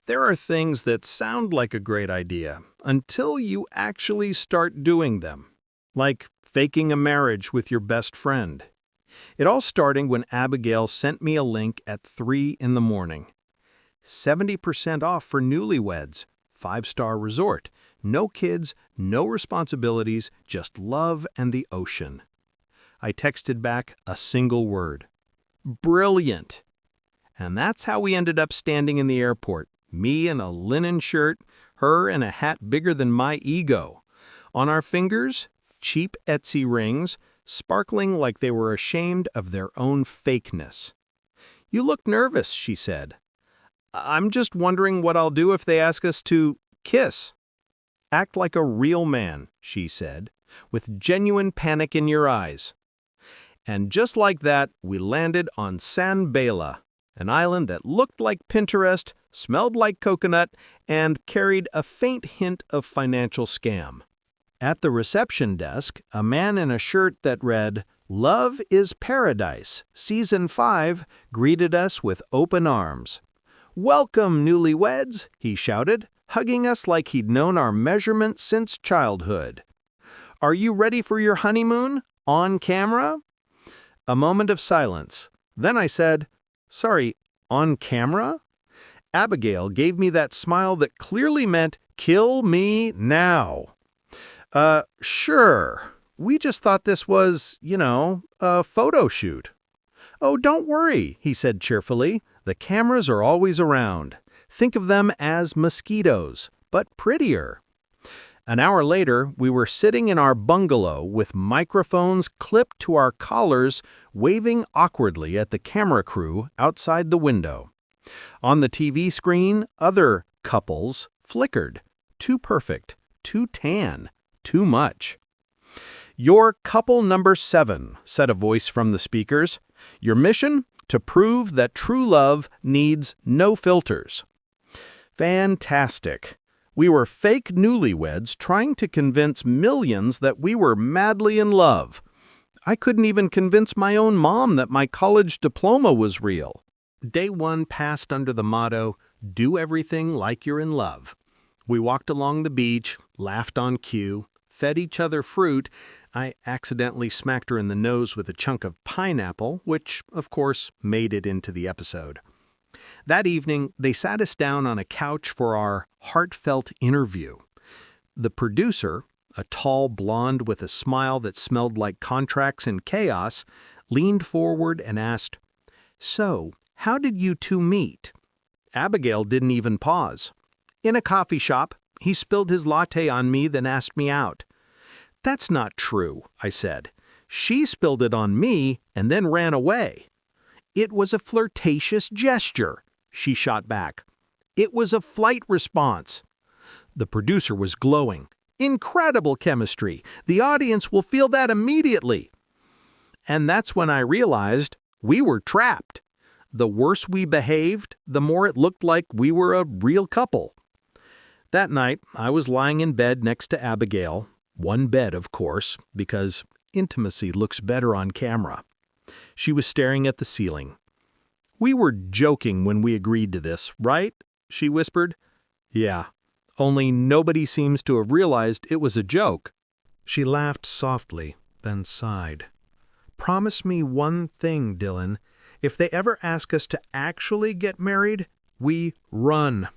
There are things that sound like a great idea until you actually start doing them, like faking a marriage with your best friend. It all starting when Abigail sent me a link at 3 in the morning. 70% off for newlyweds, 5-star resort, no kids, no responsibilities, just love and the ocean. I texted back a single word. Brilliant! And that's how we ended up standing in the airport, me in a linen shirt, her in a hat bigger than my ego. On our fingers, cheap Etsy rings, sparkling like they were ashamed of their own fakeness. "You look nervous," she said. "I'm just wondering what I'll do if they ask us to kiss." "Act like a real man," she said, with genuine panic in your eyes. And just like that, we landed on San Bela, an island that looked like Pinterest, smelled like coconut, and carried a faint hint of financial scam. At the reception desk, a man in a shirt that read, "Love is Paradise, Season 5, greeted us with open arms. "Welcome, newlyweds," he shouted, hugging us like he'd known our measurement since childhood. "Are you ready for your honeymoon? On camera?" A moment of silence. Then I said, "Sorry, on camera?" Abigail gave me that smile that clearly meant, "Kill me now." Sure. We just thought this was, a photo shoot." "Oh, don't worry," he said cheerfully. "The cameras are always around. Think of them as mosquitoes, but prettier." An hour later, we were sitting in our bungalow with microphones clipped to our collars, waving awkwardly at the camera crew outside the window. On the TV screen, other couples flickered. Too perfect, too tan, too much. "You're couple number 7, said a voice from the speakers. "Your mission? To prove that true love needs no filters." Fantastic. We were fake newlyweds trying to convince millions that we were madly in love. I couldn't even convince my own mom that my college diploma was real. Day 1 passed under the motto, "Do everything like you're in love." We walked along the beach, laughed on cue, fed each other fruit. I accidentally smacked her in the nose with a chunk of pineapple, which, of course, made it into the episode. That evening, they sat us down on a couch for our heartfelt interview. The producer, a tall blonde with a smile that smelled like contracts and chaos, leaned forward and asked, "So, how did you two meet?" Abigail didn't even pause. "In a coffee shop. He spilled his latte on me, then asked me out." "That's not true," I said. "She spilled it on me and then ran away." "It was a flirtatious gesture," she shot back. "It was a flight response." The producer was glowing. "Incredible chemistry. The audience will feel that immediately." And that's when I realized we were trapped. The worse we behaved, the more it looked like we were a real couple. That night, I was lying in bed next to Abigail. One bed, of course, because intimacy looks better on camera. She was staring at the ceiling. "We were joking when we agreed to this, right?" she whispered. "Yeah, only nobody seems to have realized it was a joke." She laughed softly, then sighed. "Promise me one thing, Dylan. If they ever ask us to actually get married, we run."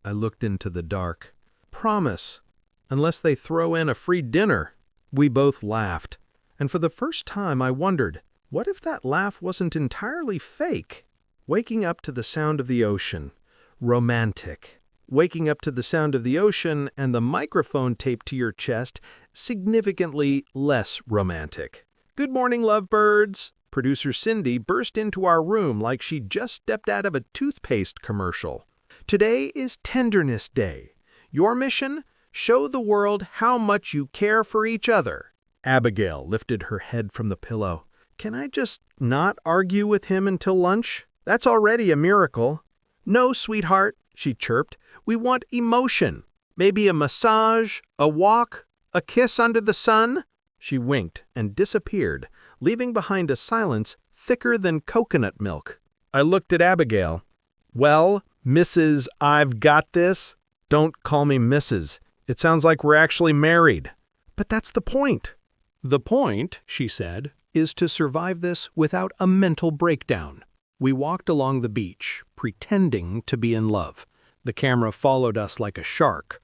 I looked into the dark. "Promise. Unless they throw in a free dinner." We both laughed. And for the first time I wondered, what if that laugh wasn't entirely fake? Waking up to the sound of the ocean. Romantic. Waking up to the sound of the ocean and the microphone taped to your chest, significantly less romantic. "Good morning, lovebirds." Producer Cindy burst into our room like she'd just stepped out of a toothpaste commercial. "Today is Tenderness Day. Your mission? Show the world how much you care for each other." Abigail lifted her head from the pillow. "Can I just not argue with him until lunch? That's already a miracle." "No, sweetheart," she chirped. "We want emotion. Maybe a massage, a walk, a kiss under the sun." She winked and disappeared, leaving behind a silence thicker than coconut milk. I looked at Abigail. "Well, Mrs. I've got this? Don't call me Mrs. It sounds like we're actually married. But that's the point. The point, she said, is to survive this without a mental breakdown. We walked along the beach, pretending to be in love. The camera followed us like a shark,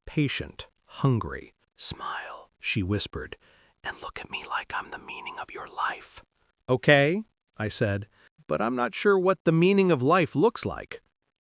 patient, hungry. Smile, she whispered, and look at me like I'm the meaning of your life. Okay, I said, but I'm not sure what the meaning of life looks like.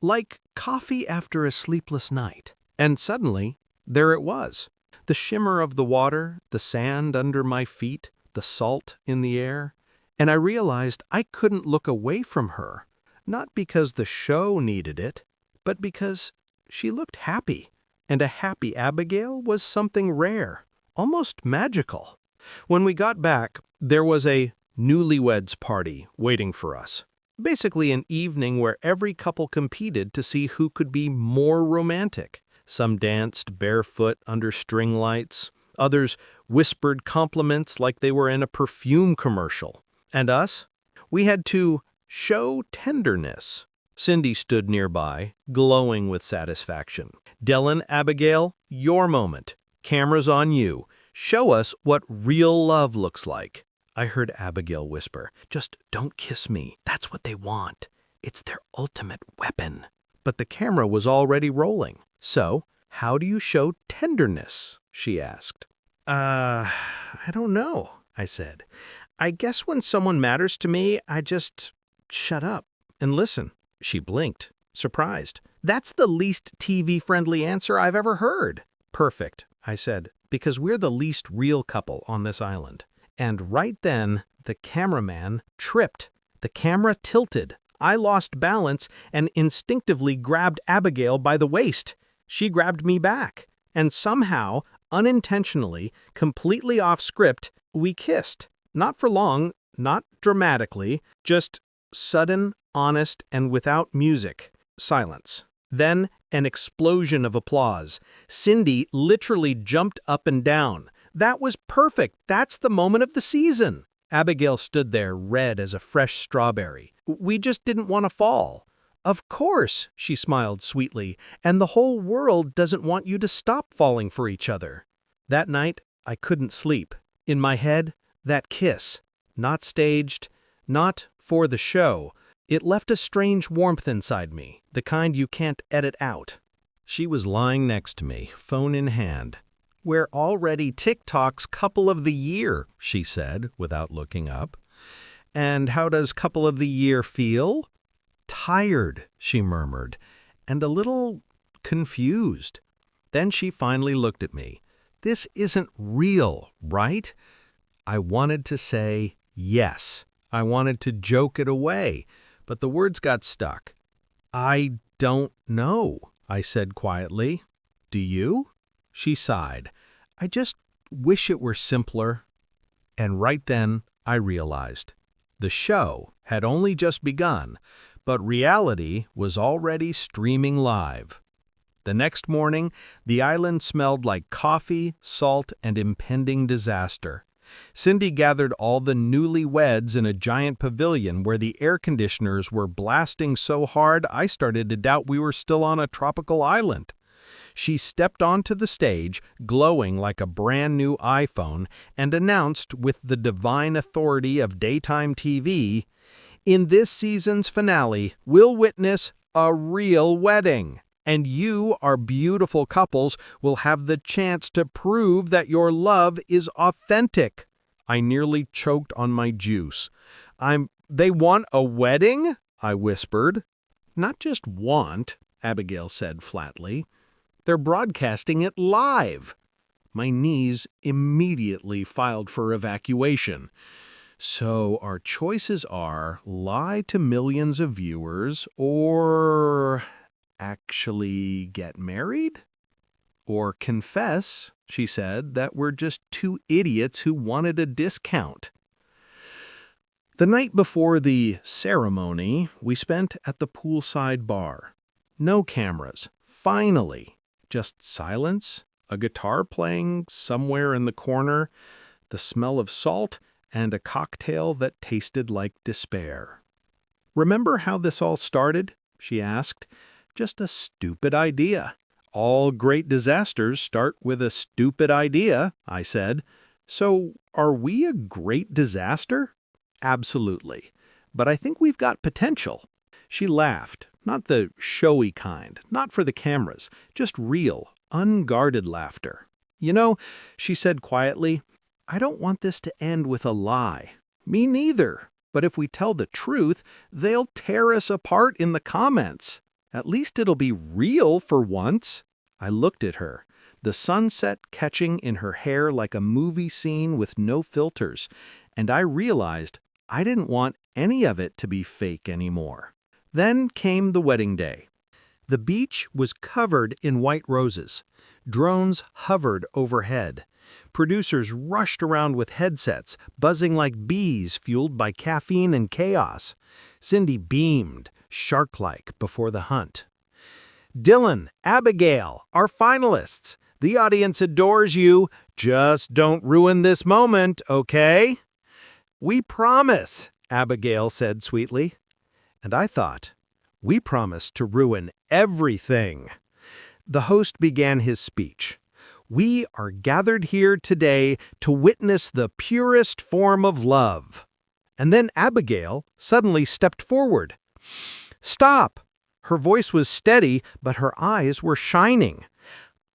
Like coffee after a sleepless night. And suddenly, there it was. The shimmer of the water, the sand under my feet, the salt in the air. And I realized I couldn't look away from her, not because the show needed it, but because she looked happy. And a happy Abigail was something rare, almost magical. When we got back, there was a newlyweds party waiting for us. Basically an evening where every couple competed to see who could be more romantic. Some danced barefoot under string lights. Others whispered compliments like they were in a perfume commercial. And us? We had to show tenderness. Cindy stood nearby, glowing with satisfaction. Dylan, Abigail, your moment. Camera's on you. Show us what real love looks like. I heard Abigail whisper, just don't kiss me. That's what they want. It's their ultimate weapon. But the camera was already rolling. So, how do you show tenderness? She asked. I don't know, I said. I guess when someone matters to me, I just shut up and listen. She blinked, surprised. That's the least TV-friendly answer I've ever heard. Perfect, I said, because we're the least real couple on this island. And right then, the cameraman tripped. The camera tilted. I lost balance and instinctively grabbed Abigail by the waist. She grabbed me back. And somehow, unintentionally, completely off script, we kissed. Not for long, not dramatically, just sudden, honest, and without music. Silence. Then, an explosion of applause. Cindy literally jumped up and down. That was perfect. That's the moment of the season. Abigail stood there, red as a fresh strawberry. We just didn't want to fall. Of course, she smiled sweetly, and the whole world doesn't want you to stop falling for each other. That night, I couldn't sleep. In my head, that kiss. Not staged, not for the show. It left a strange warmth inside me, the kind you can't edit out. She was lying next to me, phone in hand. We're already TikTok's couple of the year, she said, without looking up. And how does couple of the year feel? Tired, she murmured, and a little confused. Then she finally looked at me. This isn't real, right? I wanted to say yes. I wanted to joke it away, but the words got stuck. I don't know, I said quietly. Do you? She sighed. I just wish it were simpler. And right then, I realized. The show had only just begun, but reality was already streaming live. The next morning, the island smelled like coffee, salt, and impending disaster. Cindy gathered all the newlyweds in a giant pavilion where the air conditioners were blasting so hard I started to doubt we were still on a tropical island. She stepped onto the stage, glowing like a brand new iPhone, and announced with the divine authority of daytime TV, "In this season's finale, we'll witness a real wedding. And you, our beautiful couples, will have the chance to prove that your love is authentic." I nearly choked on my juice. They want a wedding? I whispered. Not just want, Abigail said flatly. They're broadcasting it live. My knees immediately filed for evacuation. So our choices are lie to millions of viewers or actually get married? Or confess, she said, that we're just two idiots who wanted a discount. The night before the ceremony, we spent at the poolside bar. No cameras, finally. Just silence, a guitar playing somewhere in the corner, the smell of salt, and a cocktail that tasted like despair. "Remember how this all started?" she asked. Just a stupid idea. All great disasters start with a stupid idea, I said. So, are we a great disaster? Absolutely. But I think we've got potential. She laughed, not the showy kind, not for the cameras, just real, unguarded laughter. You know, she said quietly, I don't want this to end with a lie. Me neither. But if we tell the truth, they'll tear us apart in the comments. At least it'll be real for once. I looked at her, the sunset catching in her hair like a movie scene with no filters, and I realized I didn't want any of it to be fake anymore. Then came the wedding day. The beach was covered in white roses. Drones hovered overhead. Producers rushed around with headsets, buzzing like bees fueled by caffeine and chaos. Cindy beamed, shark-like, before the hunt. Dylan, Abigail, our finalists. The audience adores you. Just don't ruin this moment, okay? We promise, Abigail said sweetly. And I thought, we promise to ruin everything. The host began his speech. We are gathered here today to witness the purest form of love. And then Abigail suddenly stepped forward. Stop! Her voice was steady, but her eyes were shining.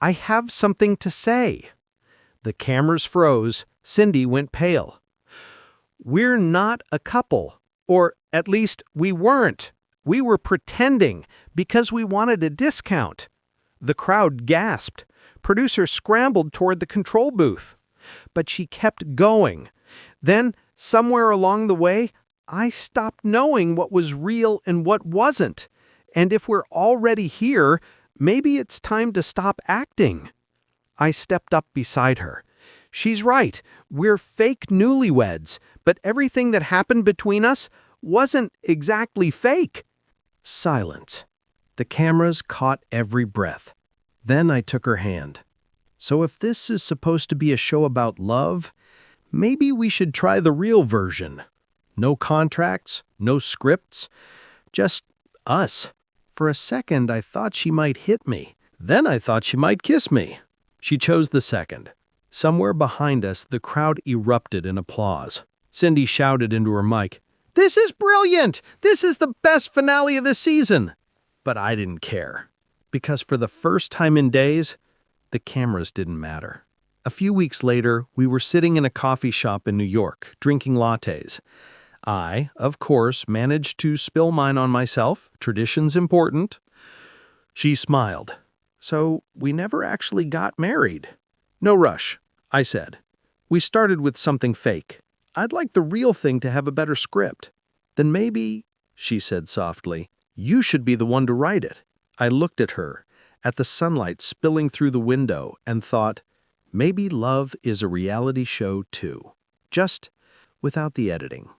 I have something to say. The cameras froze. Cindy went pale. We're not a couple. Or at least we weren't. We were pretending because we wanted a discount. The crowd gasped. Producers scrambled toward the control booth. But she kept going. Then, somewhere along the way, I stopped knowing what was real and what wasn't. And if we're already here, maybe it's time to stop acting. I stepped up beside her. She's right. We're fake newlyweds, but everything that happened between us wasn't exactly fake. Silence. The cameras caught every breath. Then I took her hand. So if this is supposed to be a show about love, maybe we should try the real version. No contracts, no scripts, just us. For a second, I thought she might hit me. Then I thought she might kiss me. She chose the second. Somewhere behind us, the crowd erupted in applause. Cindy shouted into her mic, "This is brilliant! This is the best finale of the season!" But I didn't care. Because for the first time in days, the cameras didn't matter. A few weeks later, we were sitting in a coffee shop in New York, drinking lattes. I, of course, managed to spill mine on myself. Tradition's important. She smiled. So we never actually got married. No rush, I said. We started with something fake. I'd like the real thing to have a better script. Then maybe, she said softly, you should be the one to write it. I looked at her, at the sunlight spilling through the window, and thought, maybe love is a reality show too. Just without the editing.